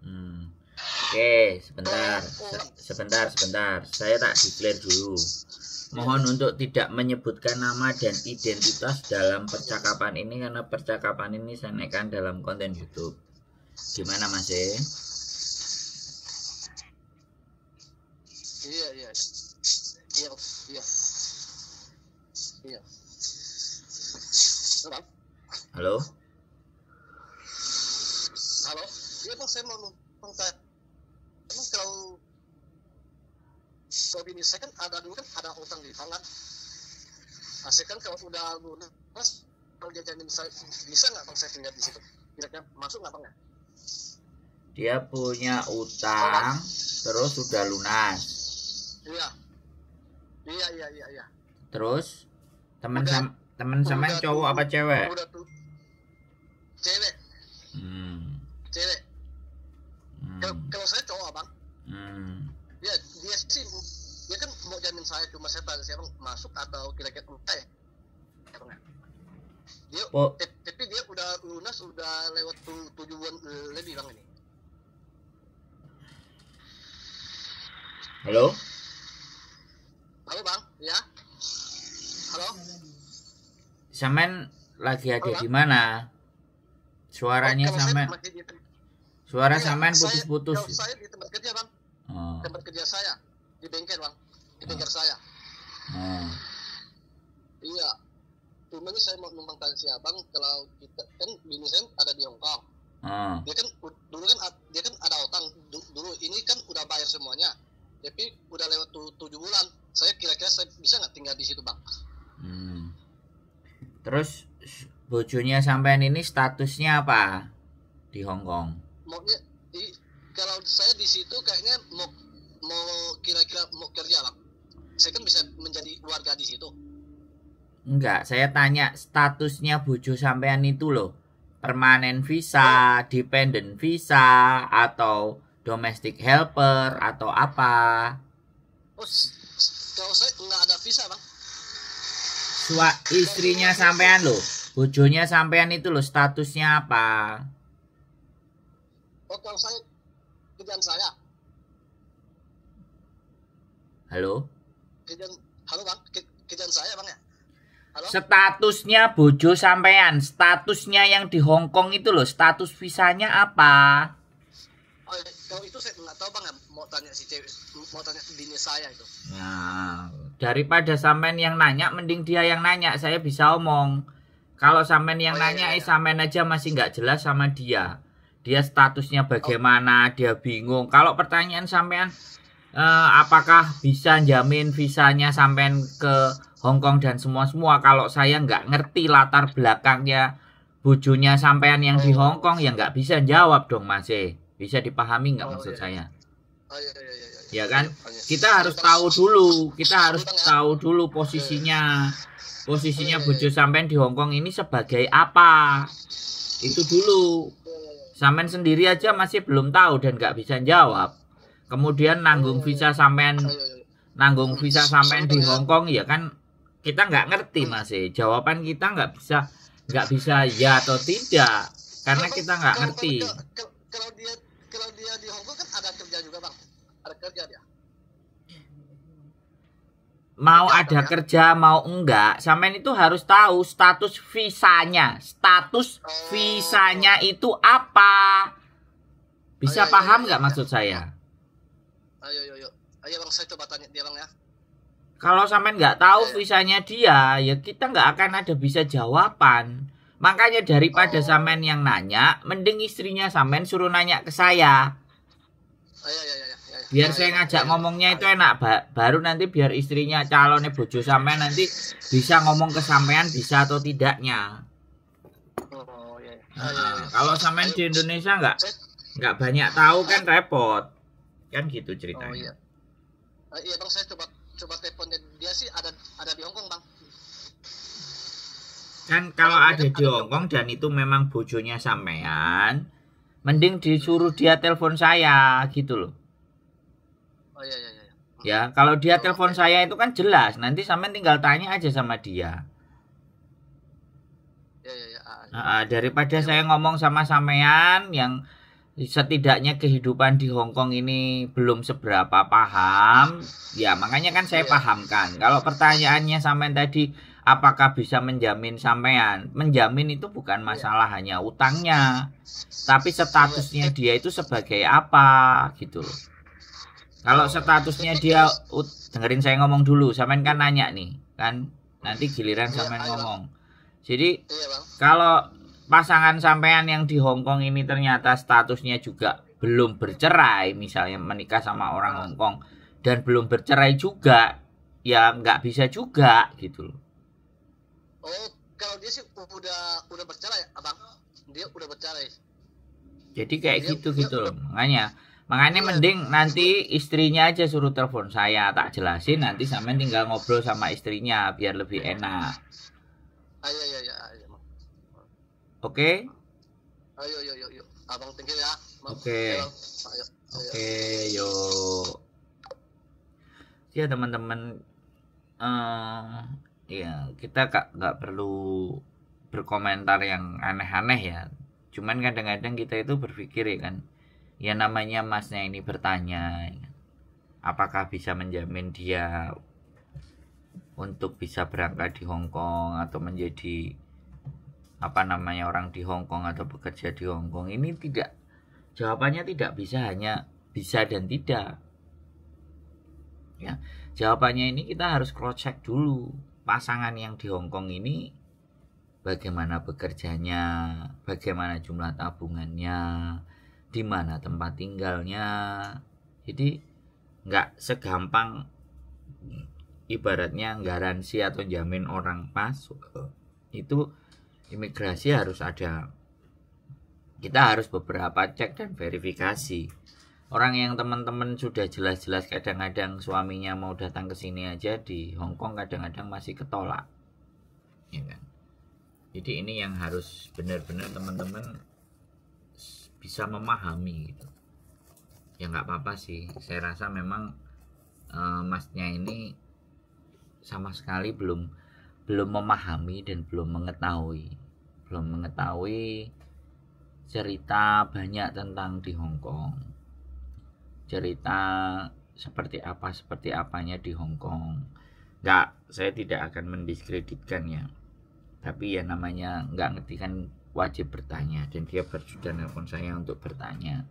Hmm. Oke, sebentar. Saya tak declare dulu. Mohon untuk tidak menyebutkan nama dan identitas dalam percakapan ini karena percakapan ini saya naikkan dalam konten YouTube. Gimana Mas? Iya. Halo? Halo? Iya Bang, saya mau numpang tanya. Emang kalau bini saya kan ada utang di bank kan. Saya kan kalau udah lunas, kalau dia jamin saya bisa nggak Bang saya tinggal di situ? Kira-kira masuk nggak Bang ya? Dia punya utang terus sudah lunas. Iya. Terus teman sama cowok apa cewek? Udah tuh. Cewek. Cewek. Kalau saya cowok Bang. Ya dia kan mau jamin saya, cuma saya tanya siapa masuk atau kira-kira enggak ya? Tapi dia udah lunas, udah lewat 7 bulan lebih Bang ini. Halo Bang, ya? Halo? Samen lagi ada di mana? Suaranya Samen. Suara Samen putus-putus. Kalau saya di tempat kerja Bang. Tempat kerja saya di bengkel Bang. Di bengkel saya. Iya. Cuma ini saya mau numpang tanya si Abang, kalau kita kan bini saya ada di Hong Kong. Dia kan dulu kan dia kan ada utang dulu, ini kan udah bayar semuanya. Tapi udah lewat 7 bulan. Saya kira-kira saya bisa nggak tinggal di situ Bang? Terus bojonya sampean ini statusnya apa di Hong Kong? Maunya kalau saya di situ kayaknya mau kira-kira mau kerja Bang. Saya kan bisa menjadi warga di situ. Enggak, saya tanya statusnya bojo sampean itu loh. Permanen visa, dependent visa, atau domestic helper, atau apa? Kalau saya nggak ada visa Bang. Istrinya sampean loh, bojonya sampean itu loh statusnya apa? Kalau saya kerjaan saya. Halo? Halo Bang, kerjaan saya Bang ya. Halo? Statusnya bojo sampean, statusnya yang di Hong Kong itu loh, status visanya apa? Kalau itu saya nggak tahu Bang, mau tanya si cewek, mau tanya bini saya itu. Nah, daripada sampean yang nanya, mending dia yang nanya, saya bisa omong. Kalau sampean yang nanya, sampean aja masih nggak jelas sama dia. Dia statusnya bagaimana, dia bingung. Kalau pertanyaan sampean, apakah bisa jamin visanya sampean ke Hong Kong dan semua-semua, kalau saya nggak ngerti latar belakangnya bojonya sampean yang di Hong Kong, ya nggak bisa jawab dong Mas. Bisa dipahami nggak maksud saya? Ya kan? Kita harus tahu dulu posisinya bojo sampean di Hong Kong ini sebagai apa. Itu dulu. Sampean sendiri aja masih belum tahu dan nggak bisa jawab. Kemudian nanggung visa sampean di Hong Kong, ya kan kita nggak ngerti Mas. Jawaban kita nggak bisa ya atau tidak karena kita nggak ngerti. Kalau dia di Hong Kong kan ada kerja juga Bang, ada kerja dia. Mau ada kerja mau enggak, sampean itu harus tahu status visanya. Status visanya itu apa? Bisa paham nggak maksud saya? Ayo Bang, saya coba tanya dia Bang ya. Kalau sampean nggak tahu visanya dia, ya kita nggak akan ada bisa jawaban. Makanya daripada sampean yang nanya, mending istrinya sampean suruh nanya ke saya. Biar saya ngajak ngomongnya itu enak, baru nanti biar istrinya calonnya bojo sampean nanti bisa ngomong ke sampean bisa atau tidaknya. Kalau sampean di Indonesia nggak banyak tahu kan repot, kan gitu ceritanya. Iya Bang, saya coba teleponnya dia sih ada di Hong Kong Bang. Kan kalau ada di Hong Kong dan itu memang bojonya sampean, mending disuruh dia telepon saya gitu loh. Ya, kalau dia telepon saya itu kan jelas, nanti sampean tinggal tanya aja sama dia. Daripada saya ngomong sama sampean yang setidaknya kehidupan di Hong Kong ini belum seberapa paham, ya makanya kan saya pahamkan. Kalau pertanyaannya sampean tadi, apakah bisa menjamin sampean? Menjamin itu bukan masalah hanya utangnya, tapi statusnya dia itu sebagai apa gitu. Kalau statusnya dia, dengerin saya ngomong dulu, sampean kan nanya nih, kan nanti giliran sampean ngomong. Jadi kalau pasangan sampean yang di Hong Kong ini ternyata statusnya juga belum bercerai, misalnya menikah sama orang Hong Kong dan belum bercerai juga, ya nggak bisa juga gitu loh. Oh, kalau dia sih udah bercerai, abang. Dia udah bercerai. Jadi kayak gitu loh. Makanya mending nanti istrinya aja suruh telepon saya, tak jelasin, nanti sampean tinggal ngobrol sama istrinya biar lebih enak. Iya. Oke? Ayo. Abang tinggal ya. Oke, yuk. Ya teman-teman, ya kita nggak perlu berkomentar yang aneh-aneh ya. Cuman kadang-kadang kita itu berpikir ya kan, ya namanya masnya ini bertanya, apakah bisa menjamin dia untuk bisa berangkat di Hong Kong atau menjadi orang di Hong Kong atau bekerja di Hong Kong. Ini tidak, jawabannya tidak bisa hanya bisa dan tidak ya. Jawabannya ini kita harus cross check dulu pasangan yang di Hong Kong ini bagaimana bekerjanya, bagaimana jumlah tabungannya, di mana tempat tinggalnya. Jadi nggak segampang ibaratnya garansi atau jamin orang masuk itu. Imigrasi harus ada, kita harus beberapa cek dan verifikasi. Orang yang teman-teman sudah jelas-jelas kadang-kadang suaminya mau datang ke sini aja di Hong Kong kadang-kadang masih ketolak, ya kan? Jadi ini yang harus benar-benar teman-teman bisa memahami gitu. Ya nggak apa-apa sih, saya rasa memang masnya ini sama sekali belum memahami dan belum mengetahui cerita banyak tentang di Hong Kong, cerita seperti apanya di Hong Kong. Saya tidak akan mendiskreditkan ya, tapi ya namanya nggak ngerti kan wajib bertanya, dan dia sudah nelpon saya untuk bertanya,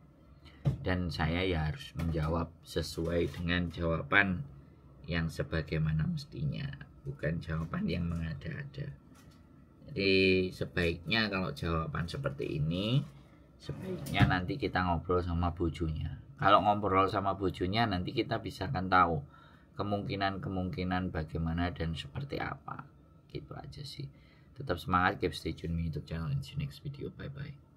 dan saya ya harus menjawab sesuai dengan jawaban yang sebagaimana mestinya, bukan jawaban yang mengada-ada. Jadi sebaiknya kalau jawaban seperti ini, sebaiknya nanti kita ngobrol sama bojonya. Kalau ngobrol sama bojonya nanti kita bisa kan tahu kemungkinan bagaimana dan seperti apa. Gitu aja sih. Tetap semangat, keep stay tune me YouTube channel in the next video. Bye bye.